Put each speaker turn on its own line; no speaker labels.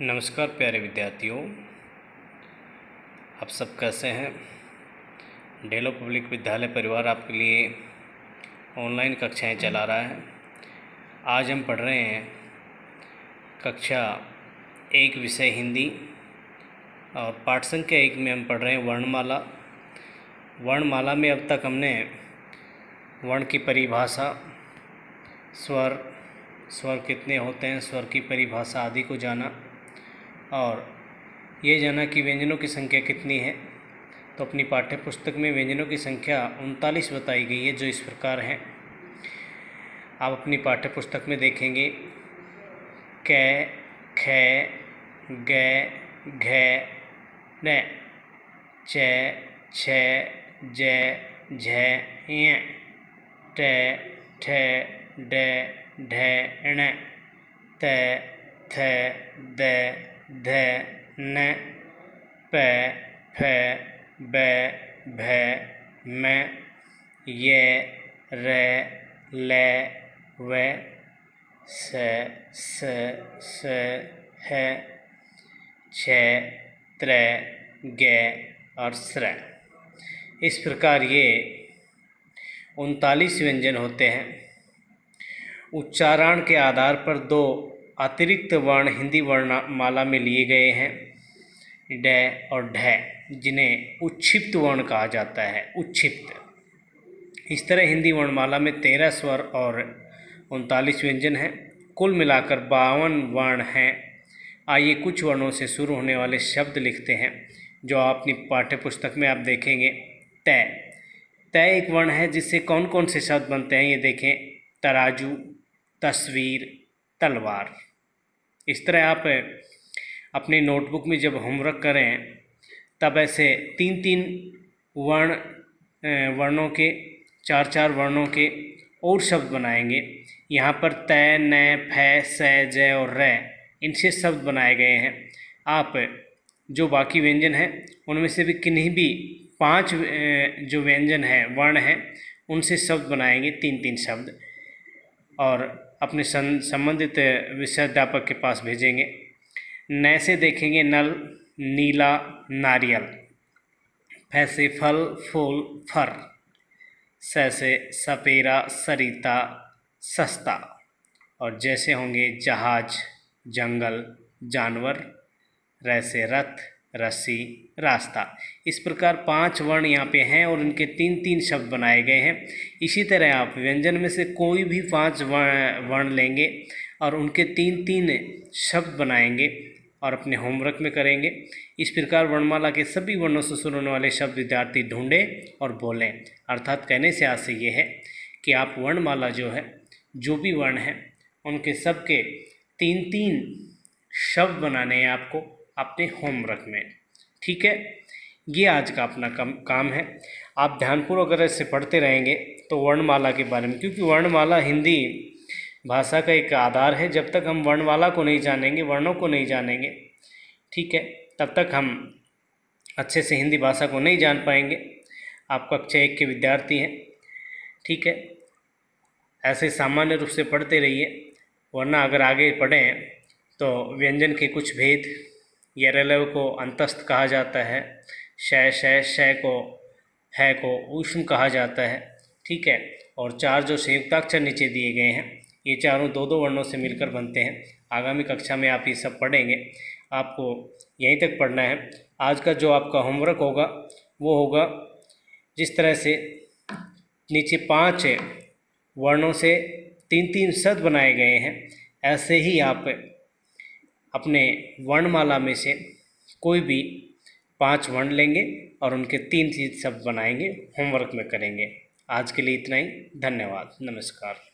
नमस्कार प्यारे विद्यार्थियों, आप सब कैसे हैं। डेलो पब्लिक विद्यालय परिवार आपके लिए ऑनलाइन कक्षाएं चला रहा है। आज हम पढ़ रहे हैं कक्षा 1 विषय हिंदी और पाठ संख्या 1 में हम पढ़ रहे हैं वर्णमाला। वर्णमाला में अब तक हमने वर्ण की परिभाषा, स्वर कितने होते हैं, स्वर की परिभाषा आदि को जाना और ये जाना कि व्यंजनों की संख्या कितनी है। तो अपनी पाठ्य पुस्तक में व्यंजनों की संख्या 39 बताई गई है, जो इस प्रकार हैं। आप अपनी पाठ्य पुस्तक में देखेंगे कै, खे, गै, घै, नै, चै, छै, जै, झै, ञ, टै, ठै, डै, ढै, ण, तै, थै, दै, धै, न, पै, फै, बै, भै, मै, यै, रै, लै, वै, सै, सै, है, छै, त्रै, गै और स्रै। इस प्रकार ये 39 व्यंजन होते हैं। उच्चारण के आधार पर 2 अतिरिक्त वर्ण हिंदी वर्णमाला में लिए गए हैं, ड और ढ, जिन्हें उच्छिप्त वर्ण कहा जाता है। उच्छिप्त। इस तरह हिंदी वर्णमाला में 13 स्वर और 39 व्यंजन हैं। कुल मिलाकर 52 वर्ण हैं। आइए कुछ वर्णों से शुरू होने वाले शब्द लिखते हैं, जो आप अपनी पाठ्य पुस्तक में आप देखेंगे। तय। तय एक वर्ण है जिससे कौन कौन से शब्द बनते हैं, ये देखें। तराजू, तस्वीर, तलवार। इस तरह आप अपने नोटबुक में जब होमवर्क करें तब ऐसे 3-3 वर्णों के 4-4 वर्णों के और शब्द बनाएंगे। यहाँ पर तय, न, फै, सै, जय और रै, इनसे शब्द बनाए गए हैं। आप जो बाकी व्यंजन हैं उनमें से भी किन्हीं भी 5 जो व्यंजन हैं, वर्ण हैं, उनसे शब्द बनाएंगे, 3-3 शब्द, और अपने संबंधित विषयाध्यापक के पास भेजेंगे। न से देखेंगे नल, नीला, नारियल। फै से फल, फूल, फर। स से सपेरा, सरिता, सस्ता। और जैसे होंगे जहाज, जंगल, जानवर। रै से रथ, रस्सी, रास्ता। इस प्रकार 5 वर्ण यहाँ पे हैं और उनके 3-3 शब्द बनाए गए हैं। इसी तरह आप व्यंजन में से कोई भी 5 वर्ण लेंगे और उनके 3-3 शब्द बनाएंगे और अपने होमवर्क में करेंगे। इस प्रकार वर्णमाला के सभी वर्णों से शुरू होने वाले शब्द विद्यार्थी ढूंढें और बोलें। अर्थात कहने से आशय ये है कि आप वर्णमाला जो है, जो भी वर्ण हैं, उनके सबके 3-3 शब्द बनाने हैं आपको अपने होमवर्क में। ठीक है, ये आज का अपना काम है। आप ध्यानपूर्वक अगर इसे पढ़ते रहेंगे तो वर्णमाला के बारे में, क्योंकि वर्णमाला हिंदी भाषा का एक आधार है। जब तक हम वर्णमाला को नहीं जानेंगे, वर्णों को नहीं जानेंगे, ठीक है, तब तक हम अच्छे से हिंदी भाषा को नहीं जान पाएंगे। आप कक्षा 1 के विद्यार्थी हैं, ठीक है, ऐसे सामान्य रूप से पढ़ते रहिए, वरना अगर आगे पढ़ें तो व्यंजन के कुछ भेद, यरलव को अंतस्थ कहा जाता है, शय को, है को ऊष्म कहा जाता है, ठीक है, और 4 जो संयुक्ताक्षर नीचे दिए गए हैं, ये चारों 2-2 वर्णों से मिलकर बनते हैं। आगामी कक्षा में आप ये सब पढ़ेंगे। आपको यहीं तक पढ़ना है। आज का जो आपका होमवर्क होगा वो होगा, जिस तरह से नीचे 5 वर्णों से 3-3 शब्द बनाए गए हैं, ऐसे ही आप अपने वर्णमाला में से कोई भी 5 वर्ण लेंगे और उनके 3-3 शब्द बनाएंगे, होमवर्क में करेंगे। आज के लिए इतना ही। धन्यवाद। नमस्कार।